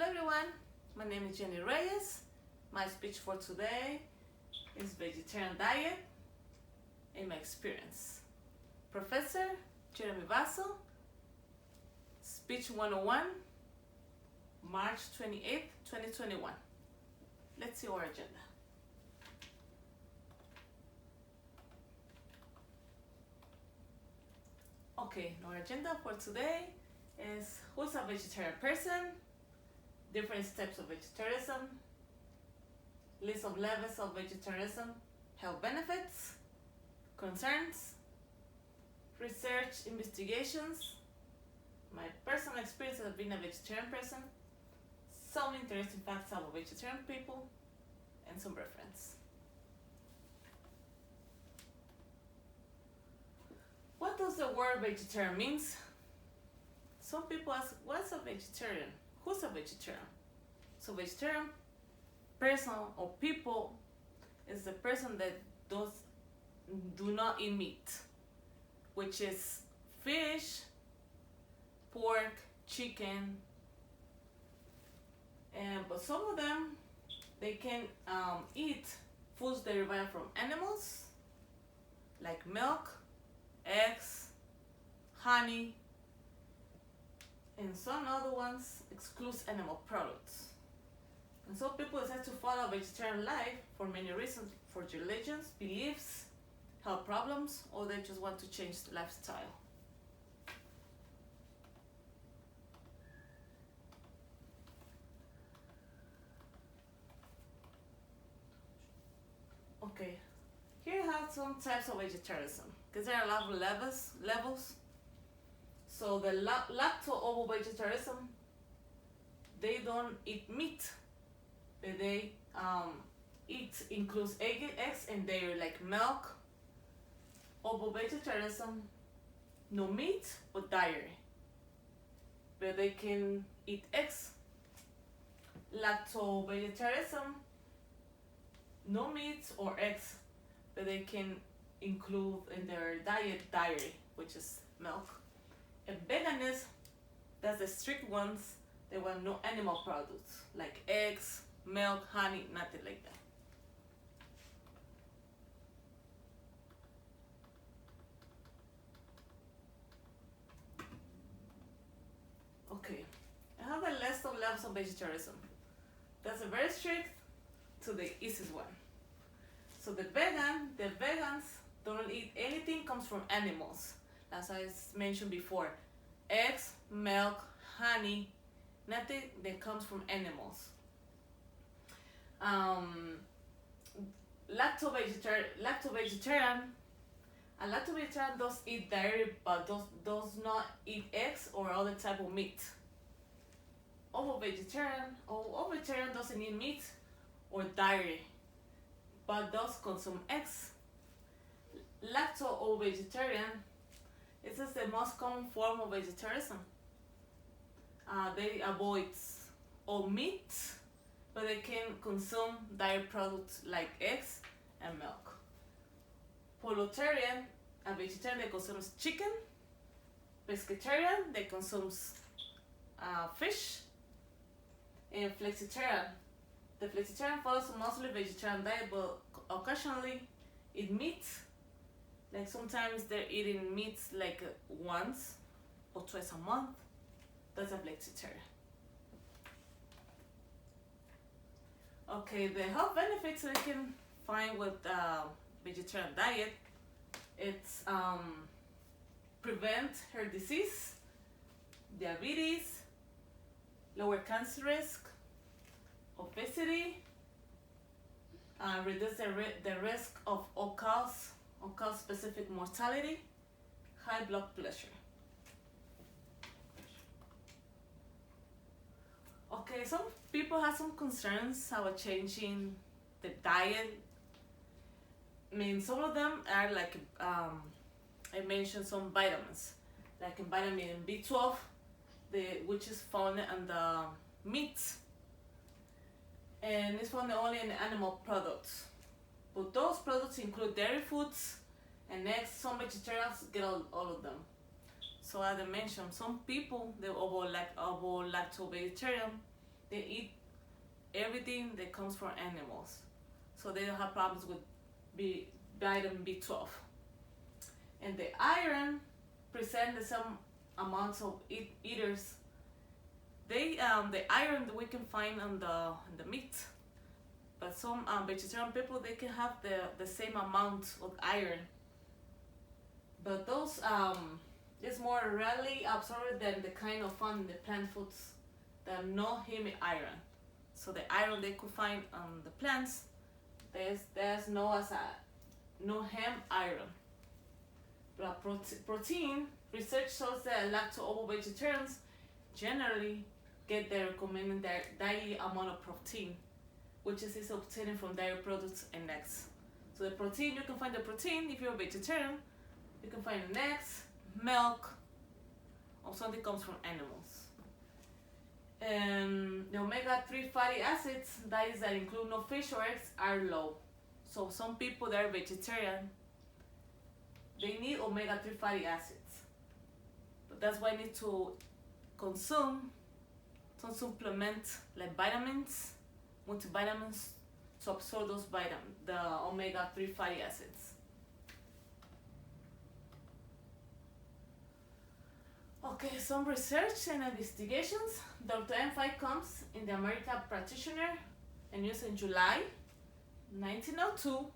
Hello everyone, my name is Jenny Reyes. My speech for today is vegetarian diet and my experience. Professor Jeremy Vaso, Speech 101, March 28, 2021. Let's see our agenda. Okay, our agenda for today is who's a vegetarian person, different steps of vegetarianism, list of levels of vegetarianism, health benefits, concerns, research investigations, my personal experience as being a vegetarian person, some interesting facts about vegetarian people, and some reference. What does the word vegetarian means? Some people ask, what's a vegetarian? Who's a vegetarian? So vegetarian person or people is the person that do not eat meat, which is fish, pork, chicken, but some of them they can eat foods derived from animals like milk, eggs, honey, and some other ones excludes animal products. And so people decide to follow vegetarian life for many reasons, for religions, beliefs, health problems, or they just want to change the lifestyle. Okay, here I have some types of vegetarianism, because there are a lot of levels. So the lacto-ovo vegetarianism, they don't eat meat, but they includes eggs and dairy like milk. Ovo vegetarianism, no meat but dairy, but they can eat eggs. Lacto vegetarianism, no meat or eggs, but they can include in their diet dairy, which is milk. And veganism, that's the strict ones. They want no animal products like eggs, milk, honey, nothing like that. Okay, I have a list of levels of vegetarianism. That's a very strict to the easiest one. So the vegans don't eat anything comes from animals. As I mentioned before, eggs, milk, honey, nothing that comes from animals. Lacto-vegetarian, a lacto-vegetarian does eat dairy but does not eat eggs or other type of meat. Ovo-vegetarian doesn't eat meat or dairy but does consume eggs. Lacto-vegetarian, this is the most common form of vegetarianism. They avoid all meat, but they can consume dairy products like eggs and milk. Poultarian, a vegetarian that consumes chicken. Pescatarian, that consumes fish. And flexitarian, the flexitarian follows mostly vegetarian diet, but occasionally eat meat. Like sometimes they're eating meat like once or twice a month. That's a flexitarian. Okay, the health benefits we can find with vegetarian diet, it's prevent heart disease, diabetes, lower cancer risk, obesity, reduce the risk of all-cause specific mortality, high blood pressure. Okay, some people have some concerns about changing the diet. I mean, some of them are like, I mentioned some vitamins, like in vitamin B12, which is found in the meat, and it's found only in animal products. But those products include dairy foods and eggs. Some vegetarians get all of them. So as I mentioned, some people, they're ovo-lacto vegetarian, they eat everything that comes from animals, so they don't have problems with vitamin B12. And the iron present the some amounts of eaters. The iron that we can find on the meat, but some vegetarian people, they can have the same amount of iron, but those is more rarely absorbed than the kind of found the plant foods that no heme iron. So the iron they could find on the plants, there's no heme iron. But protein research shows that lacto-ovo vegetarians generally get their recommended daily amount of protein, which is obtained from dairy products and eggs. So the protein, you can find the protein if you're a vegetarian. You can find in eggs, milk, or something comes from animals. And the omega-3 fatty acids, diets that include no fish or eggs, are low. So some people that are vegetarian, they need omega-3 fatty acids. But that's why I need to consume some supplements like vitamins, multivitamins, to absorb those the omega-3 fatty acids. Okay, some research and investigations. Dr. M5 comes in the American Practitioner and used in July 1902,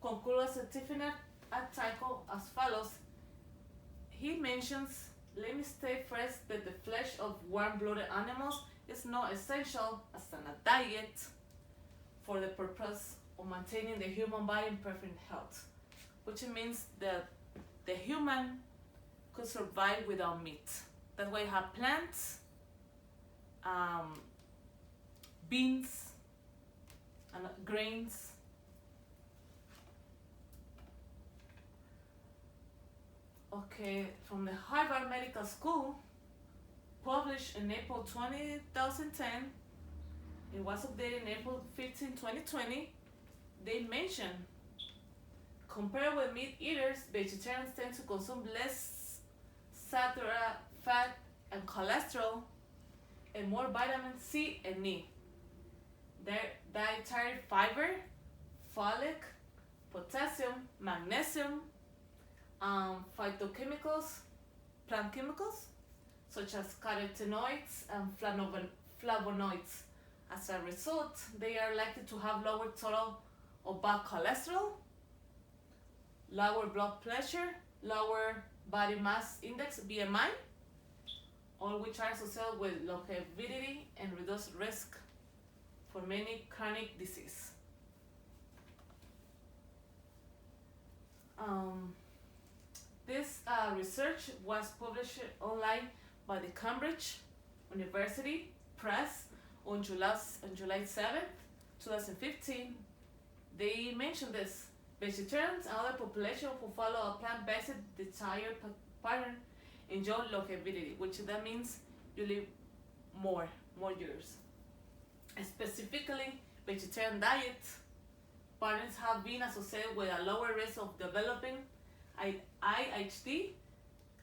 concludes a definite article as follows. He mentions, let me state first that the flesh of warm-blooded animals is not essential as a diet for the purpose of maintaining the human body in perfect health, which means that the human could survive without meat. That's why you have plants, beans, and grains. Okay, from the Harvard Medical School, published in April 2010, it was updated in April 15, 2020, they mention, compared with meat eaters, vegetarians tend to consume less saturated fat and cholesterol, and more vitamin C and E. Their dietary fiber, folic, potassium, magnesium, phytochemicals, plant chemicals, such as carotenoids and flavonoids. As a result, they are likely to have lower total of bad cholesterol, lower blood pressure, lower body mass index, BMI, all which are associated with longevity and reduced risk for many chronic disease. This research was published online by the Cambridge University Press on July 7th, 2015. They mentioned this. Vegetarians and other populations who follow a plant-based diet pattern enjoy longevity, which that means you live more years. And specifically, vegetarian diet patterns have been associated with a lower risk of developing IHD,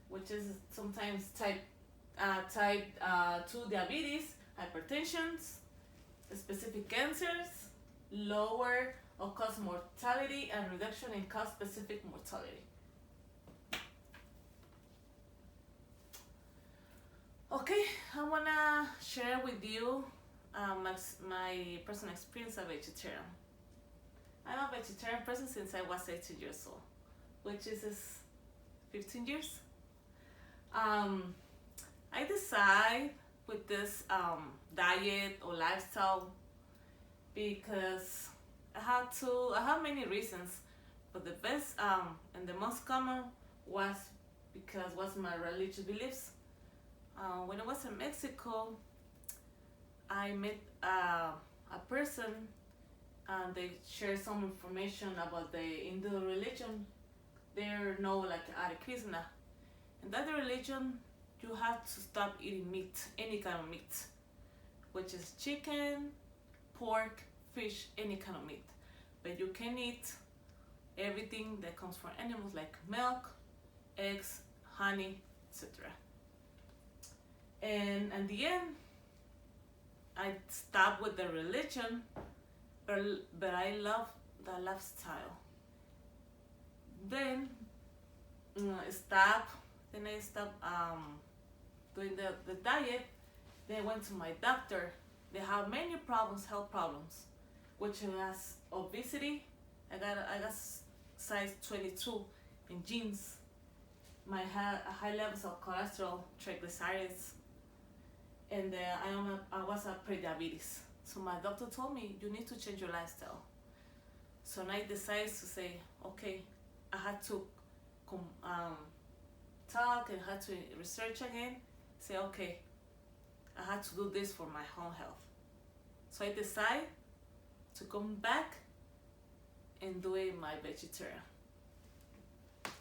which is sometimes type 2 diabetes, hypertension, specific cancers, lower all-cause mortality, and reduction in cause-specific mortality. Okay, I wanna share with you my personal experience as a vegetarian. I'm a vegetarian person since I was 18 years old, which is 15 years. I decide with this diet or lifestyle because I have many reasons, but the best and the most common was because was my religious beliefs. When I was in Mexico, I met a person and they shared some information about the Hindu religion. They're no like Hare Krishna. In that religion, you have to stop eating meat, any kind of meat, which is chicken, pork, fish, any kind of meat. But you can eat everything that comes from animals like milk, eggs, honey, etc. And at the end, I stopped with the religion, but I love the lifestyle. Then I stopped. Then I stopped doing the diet. Then I went to my doctor. They have many problems, health problems, which has obesity. I got size 22 in jeans. My high levels of cholesterol, triglycerides, and I was a pre-diabetes. So my doctor told me you need to change your lifestyle. So I decided to say, okay, I had to talk and had to research again. Say, okay, I had to do this for my own health. So I decided to come back and doing my vegetarian. Okay.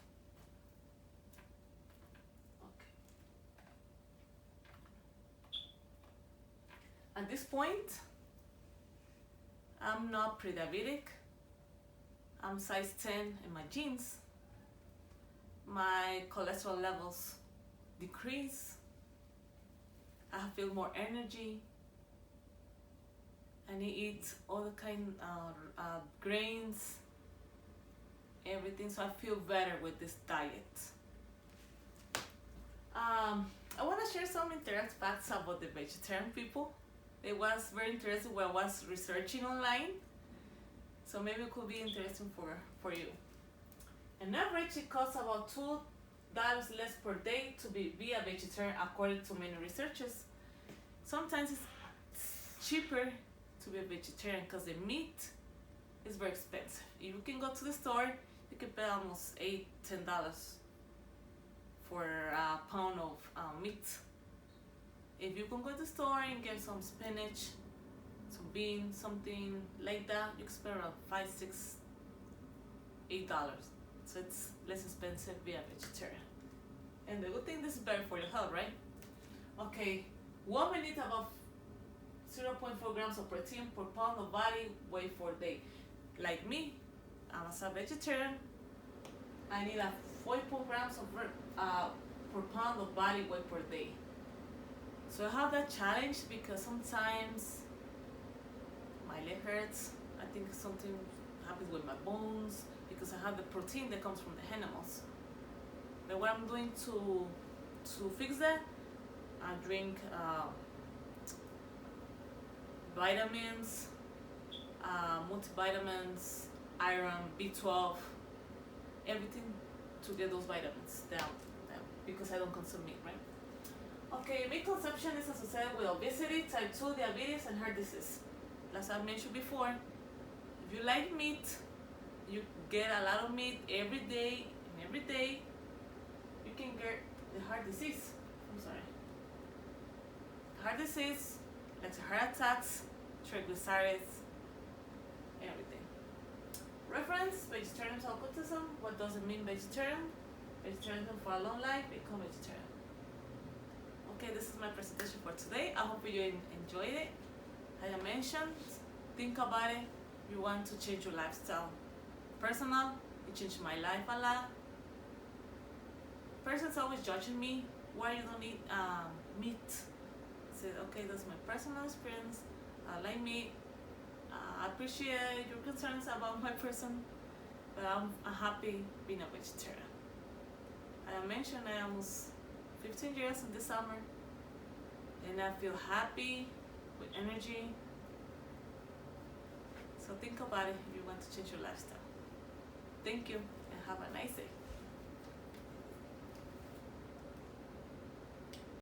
At this point, I'm not pre-diabetic. I'm size 10 in my jeans. My cholesterol levels decrease. I feel more energy. And I eat all the kind of grains, everything, so I feel better with this diet. I want to share some interesting facts about the vegetarian people. It was very interesting when I was researching online, so maybe it could be interesting for you. On average, it costs about $2 less per day to be a vegetarian, according to many researchers. Sometimes it's cheaper to be a vegetarian because the meat is very expensive. If you can go to the store, you can pay almost $10 for a pound of meat. If you can go to the store and get some spinach, some beans, something like that, you can spend around $5, $6, $8. So it's less expensive to be a vegetarian. And the good thing, this is better for your health, right? Okay, women need about 0.4 grams of protein per pound of body weight per day. Like me, I'm a vegetarian. I need a 44 grams of per pound of body weight per day. So I have that challenge because sometimes my leg hurts. I think something happens with my bones because I have the protein that comes from the animals. But what I'm doing to fix that, I drink vitamins, multivitamins, iron, B12, everything to get those vitamins down because I don't consume meat, right? Okay, meat consumption is associated with obesity, type 2 diabetes, and heart disease. As I mentioned before, if you like meat, you get a lot of meat every day, and every day you can get the heart disease. I'm sorry. Heart disease, like heart attacks, triglycerides, everything. Reference: vegetarianism, occultism. What does it mean, vegetarian? Vegetarianism for a long life, become vegetarian. Okay, this is my presentation for today. I hope you enjoyed it. As I mentioned, think about it. You want to change your lifestyle. Personal, it changed my life a lot. Persons always judging me, why you don't eat meat. I said, okay, that's my personal experience. I like meat. I appreciate your concerns about my person, but I'm happy being a vegetarian. As I mentioned, I almost 15 years in this summer, and I feel happy, with energy. So think about it if you want to change your lifestyle. Thank you, and have a nice day.